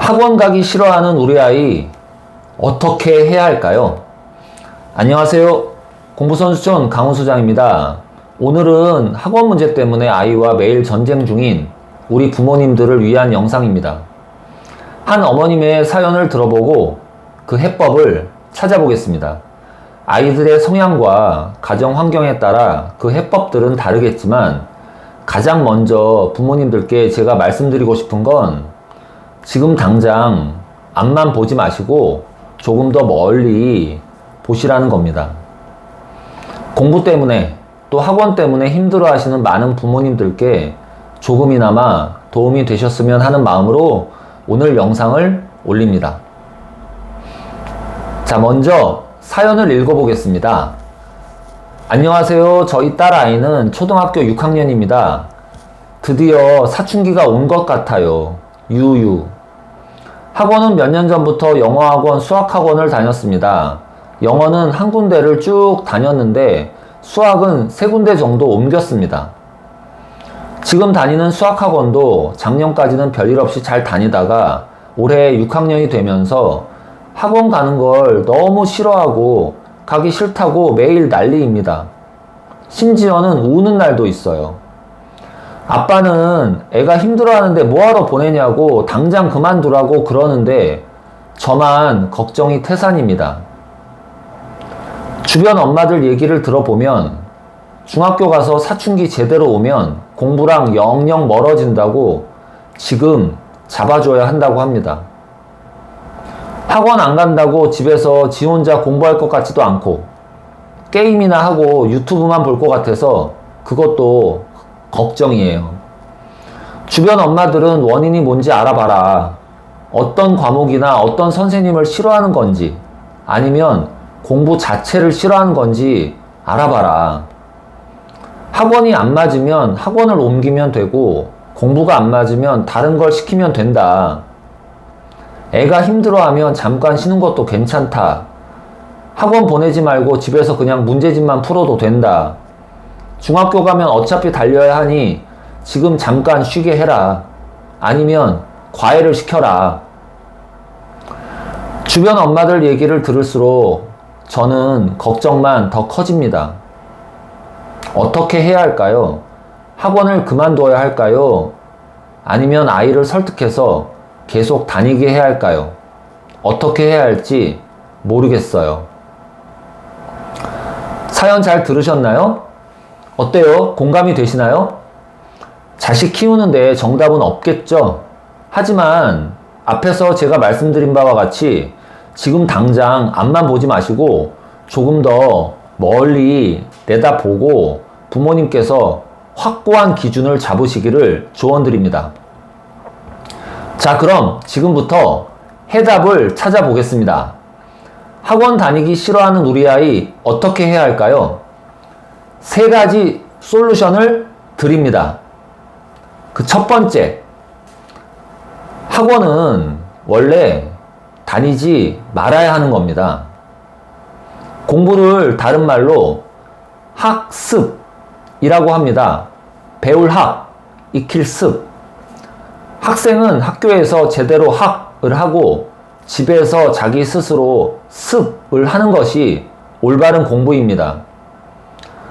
학원 가기 싫어하는 우리 아이 어떻게 해야 할까요? 안녕하세요. 공부선수촌 강훈수장입니다. 오늘은 학원 문제 때문에 아이와 매일 전쟁 중인 우리 부모님들을 위한 영상입니다. 한 어머님의 사연을 들어보고 그 해법을 찾아보겠습니다. 아이들의 성향과 가정 환경에 따라 그 해법들은 다르겠지만 가장 먼저 부모님들께 제가 말씀드리고 싶은 건 지금 당장 앞만 보지 마시고 조금 더 멀리 보시라는 겁니다. 공부 때문에 또 학원 때문에 힘들어 하시는 많은 부모님들께 조금이나마 도움이 되셨으면 하는 마음으로 오늘 영상을 올립니다. 자, 먼저 사연을 읽어보겠습니다. 안녕하세요. 저희 딸 아이는 초등학교 6학년입니다. 드디어 사춘기가 온 것 같아요. 유유. 학원은 몇 년 전부터 영어학원, 수학학원을 다녔습니다. 영어는 한 군데를 쭉 다녔는데 수학은 세 군데 정도 옮겼습니다. 지금 다니는 수학학원도 작년까지는 별일 없이 잘 다니다가 올해 6학년이 되면서 학원 가는 걸 너무 싫어하고 가기 싫다고 매일 난리입니다. 심지어는 우는 날도 있어요. 아빠는 애가 힘들어하는데 뭐하러 보내냐고 당장 그만두라고 그러는데 저만 걱정이 태산입니다. 주변 엄마들 얘기를 들어보면 중학교 가서 사춘기 제대로 오면 공부랑 영영 멀어진다고 지금 잡아줘야 한다고 합니다. 학원 안 간다고 집에서 지 혼자 공부할 것 같지도 않고 게임이나 하고 유튜브만 볼 것 같아서 그것도 걱정이에요. 주변 엄마들은 원인이 뭔지 알아봐라. 어떤 과목이나 어떤 선생님을 싫어하는 건지 아니면 공부 자체를 싫어하는 건지 알아봐라. 학원이 안 맞으면 학원을 옮기면 되고 공부가 안 맞으면 다른 걸 시키면 된다. 애가 힘들어하면 잠깐 쉬는 것도 괜찮다. 학원 보내지 말고 집에서 그냥 문제집만 풀어도 된다. 중학교 가면 어차피 달려야 하니 지금 잠깐 쉬게 해라. 아니면 과외를 시켜라. 주변 엄마들 얘기를 들을수록 저는 걱정만 더 커집니다. 어떻게 해야 할까요? 학원을 그만둬야 할까요? 아니면 아이를 설득해서 계속 다니게 해야 할까요? 어떻게 해야 할지 모르겠어요. 사연 잘 들으셨나요? 어때요? 공감이 되시나요? 자식 키우는데 정답은 없겠죠? 하지만 앞에서 제가 말씀드린 바와 같이 지금 당장 앞만 보지 마시고 조금 더 멀리 내다보고 부모님께서 확고한 기준을 잡으시기를 조언드립니다. 자, 그럼 지금부터 해답을 찾아보겠습니다. 학원 다니기 싫어하는 우리 아이 어떻게 해야 할까요? 세 가지 솔루션을 드립니다. 그 첫 번째, 학원은 원래 다니지 말아야 하는 겁니다. 공부를 다른 말로 학습이라고 합니다. 배울 학, 익힐 습. 학생은 학교에서 제대로 학을 하고 집에서 자기 스스로 습을 하는 것이 올바른 공부입니다.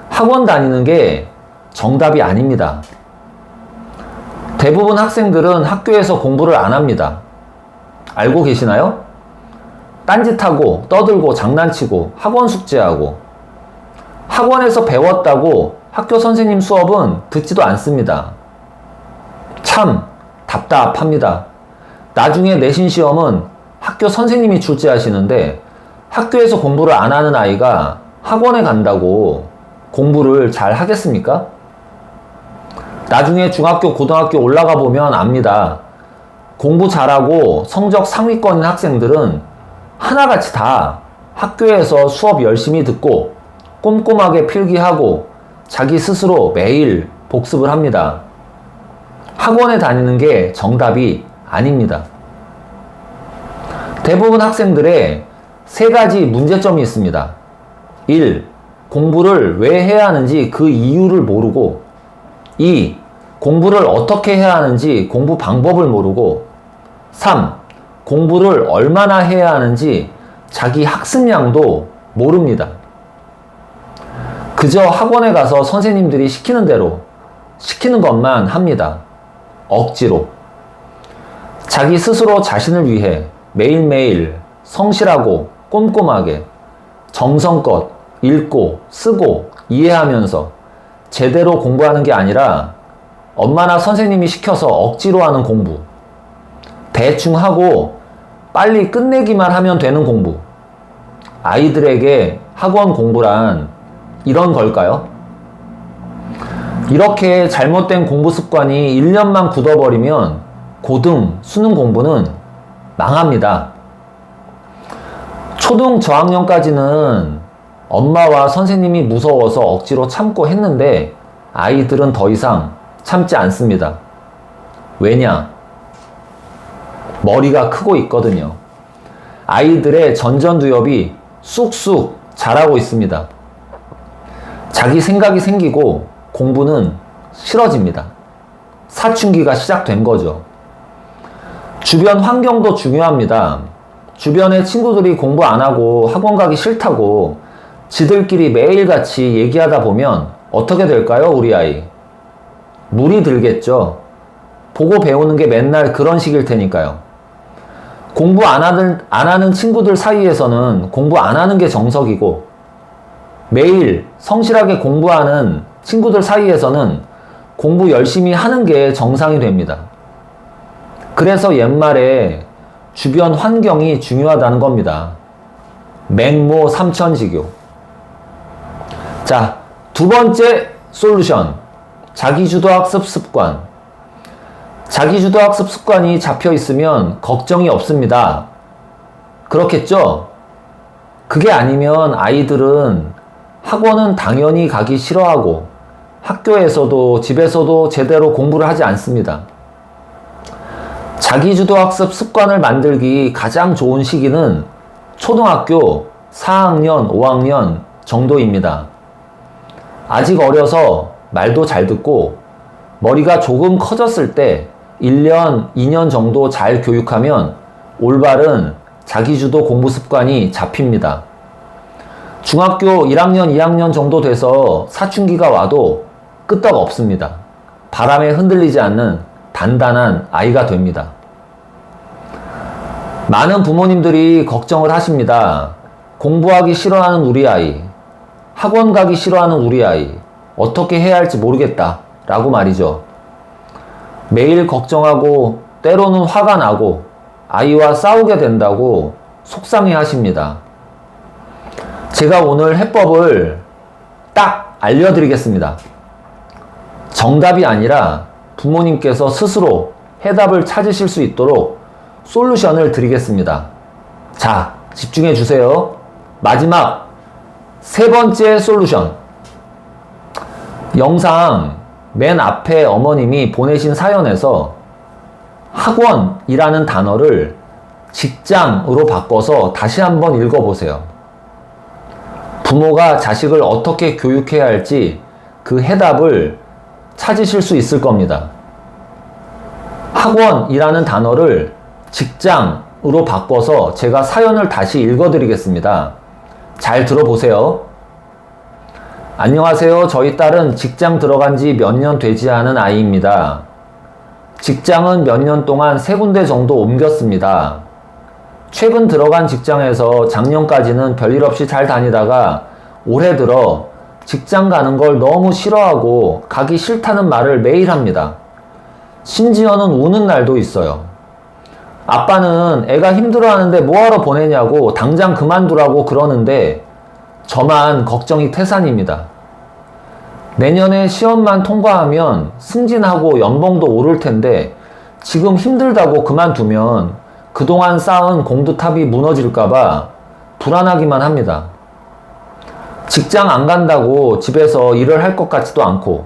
학원 다니는 게 정답이 아닙니다. 대부분 학생들은 학교에서 공부를 안 합니다. 알고 계시나요? 딴짓하고 떠들고 장난치고 학원 숙제하고 학원에서 배웠다고 학교 선생님 수업은 듣지도 않습니다. 참 답답합니다. 나중에 내신 시험은 학교 선생님이 출제하시는데 학교에서 공부를 안 하는 아이가 학원에 간다고 공부를 잘 하겠습니까? 나중에 중학교, 고등학교 올라가 보면 압니다. 공부 잘하고 성적 상위권인 학생들은 하나같이 다 학교에서 수업 열심히 듣고 꼼꼼하게 필기하고 자기 스스로 매일 복습을 합니다. 학원에 다니는 게 정답이 아닙니다. 대부분 학생들의 세 가지 문제점이 있습니다. 1. 공부를 왜 해야 하는지 그 이유를 모르고 2. 공부를 어떻게 해야 하는지 공부 방법을 모르고 3. 공부를 얼마나 해야 하는지 자기 학습량도 모릅니다. 그저 학원에 가서 선생님들이 시키는 대로 시키는 것만 합니다. 억지로. 자기 스스로 자신을 위해 매일매일 성실하고 꼼꼼하게 정성껏 읽고 쓰고 이해하면서 제대로 공부하는 게 아니라 엄마나 선생님이 시켜서 억지로 하는 공부. 대충 하고 빨리 끝내기만 하면 되는 공부. 아이들에게 학원 공부란 이런 걸까요? 이렇게 잘못된 공부 습관이 1년만 굳어버리면 고등, 수능 공부는 망합니다. 초등 저학년까지는 엄마와 선생님이 무서워서 억지로 참고 했는데 아이들은 더 이상 참지 않습니다. 왜냐? 머리가 크고 있거든요. 아이들의 전전두엽이 쑥쑥 자라고 있습니다. 자기 생각이 생기고 공부는 싫어집니다. 사춘기가 시작된 거죠. 주변 환경도 중요합니다. 주변의 친구들이 공부 안 하고 학원 가기 싫다고 지들끼리 매일같이 얘기하다 보면 어떻게 될까요, 우리 아이? 물이 들겠죠. 보고 배우는 게 맨날 그런 식일 테니까요. 공부 안 하는 친구들 사이에서는 공부 안 하는 게 정석이고, 매일 성실하게 공부하는 친구들 사이에서는 공부 열심히 하는 게 정상이 됩니다. 그래서 옛말에 주변 환경이 중요하다는 겁니다. 맹모 삼천지교. 자, 두 번째 솔루션. 자기주도 학습 습관. 자기주도 학습 습관이 잡혀 있으면 걱정이 없습니다. 그렇겠죠? 그게 아니면 아이들은 학원은 당연히 가기 싫어하고 학교에서도 집에서도 제대로 공부를 하지 않습니다. 자기주도 학습 습관을 만들기 가장 좋은 시기는 초등학교 4학년, 5학년 정도입니다. 아직 어려서 말도 잘 듣고 머리가 조금 커졌을 때 1년, 2년 정도 잘 교육하면 올바른 자기주도 공부 습관이 잡힙니다. 중학교 1학년, 2학년 정도 돼서 사춘기가 와도 끄떡 없습니다. 바람에 흔들리지 않는 단단한 아이가 됩니다. 많은 부모님들이 걱정을 하십니다. 공부하기 싫어하는 우리 아이, 학원 가기 싫어하는 우리 아이, 어떻게 해야 할지 모르겠다 라고 말이죠. 매일 걱정하고 때로는 화가 나고 아이와 싸우게 된다고 속상해 하십니다. 제가 오늘 해법을 딱 알려드리겠습니다. 정답이 아니라 부모님께서 스스로 해답을 찾으실 수 있도록 솔루션을 드리겠습니다. 자, 집중해 주세요. 마지막 세 번째 솔루션. 영상 맨 앞에 어머님이 보내신 사연에서 학원이라는 단어를 직장으로 바꿔서 다시 한번 읽어보세요. 부모가 자식을 어떻게 교육해야 할지 그 해답을 찾으실 수 있을 겁니다. 학원이라는 단어를 직장으로 바꿔서 제가 사연을 다시 읽어드리겠습니다. 잘 들어보세요. 안녕하세요. 저희 딸은 직장 들어간 지 몇 년 되지 않은 아이입니다. 직장은 몇 년 동안 3군데 정도 옮겼습니다. 최근 들어간 직장에서 작년까지는 별일 없이 잘 다니다가 올해 들어 직장 가는 걸 너무 싫어하고 가기 싫다는 말을 매일 합니다. 심지어는 우는 날도 있어요. 아빠는 애가 힘들어하는데 뭐하러 보내냐고 당장 그만두라고 그러는데 저만 걱정이 태산입니다. 내년에 시험만 통과하면 승진하고 연봉도 오를 텐데 지금 힘들다고 그만두면 그동안 쌓은 공두탑이 무너질까봐 불안하기만 합니다. 직장 안 간다고 집에서 일을 할 것 같지도 않고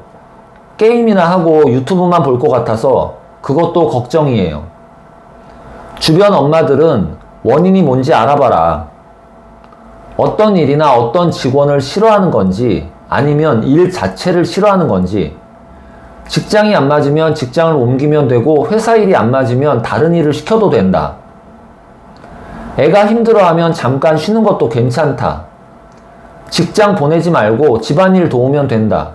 게임이나 하고 유튜브만 볼 것 같아서 그것도 걱정이에요. 주변 엄마들은 원인이 뭔지 알아봐라. 어떤 일이나 어떤 직원을 싫어하는 건지 아니면 일 자체를 싫어하는 건지, 직장이 안 맞으면 직장을 옮기면 되고 회사 일이 안 맞으면 다른 일을 시켜도 된다. 애가 힘들어하면 잠깐 쉬는 것도 괜찮다. 직장 보내지 말고 집안일 도우면 된다.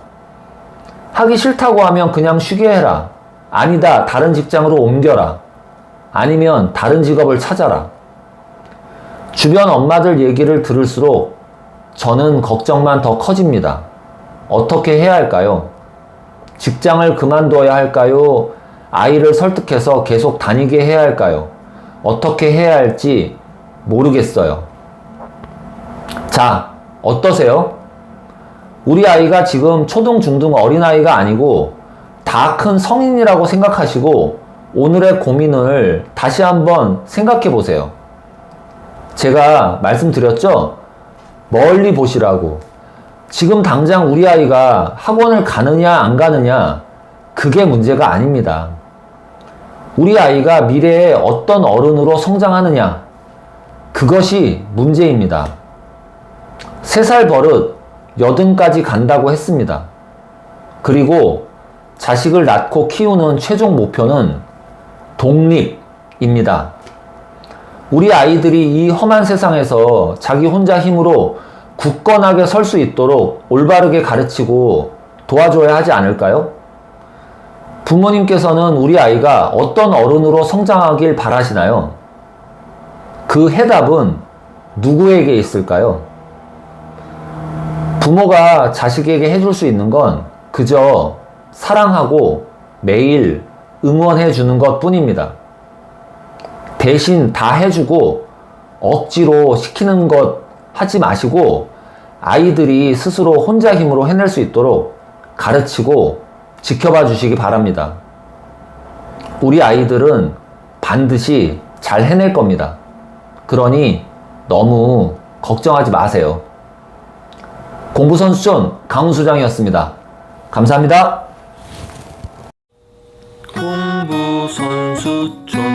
하기 싫다고 하면 그냥 쉬게 해라. 아니다, 다른 직장으로 옮겨라. 아니면 다른 직업을 찾아라. 주변 엄마들 얘기를 들을수록 저는 걱정만 더 커집니다. 어떻게 해야 할까요? 직장을 그만둬야 할까요? 아이를 설득해서 계속 다니게 해야 할까요? 어떻게 해야 할지 모르겠어요. 자, 어떠세요? 우리 아이가 지금 초등, 중등 어린아이가 아니고 다 큰 성인이라고 생각하시고 오늘의 고민을 다시 한번 생각해 보세요. 제가 말씀드렸죠? 멀리 보시라고. 지금 당장 우리 아이가 학원을 가느냐 안 가느냐 그게 문제가 아닙니다. 우리 아이가 미래에 어떤 어른으로 성장하느냐 그것이 문제입니다. 3살 버릇 80까지 간다고 했습니다. 그리고 자식을 낳고 키우는 최종 목표는 독립입니다. 우리 아이들이 이 험한 세상에서 자기 혼자 힘으로 굳건하게 설 수 있도록 올바르게 가르치고 도와줘야 하지 않을까요? 부모님께서는 우리 아이가 어떤 어른으로 성장하길 바라시나요? 그 해답은 누구에게 있을까요? 부모가 자식에게 해줄 수 있는 건 그저 사랑하고 매일 응원해 주는 것 뿐입니다. 대신 다 해주고 억지로 시키는 것 하지 마시고 아이들이 스스로 혼자 힘으로 해낼 수 있도록 가르치고 지켜봐 주시기 바랍니다. 우리 아이들은 반드시 잘 해낼 겁니다. 그러니 너무 걱정하지 마세요. 공부선수촌 강훈수장이었습니다. 감사합니다. 공부선수촌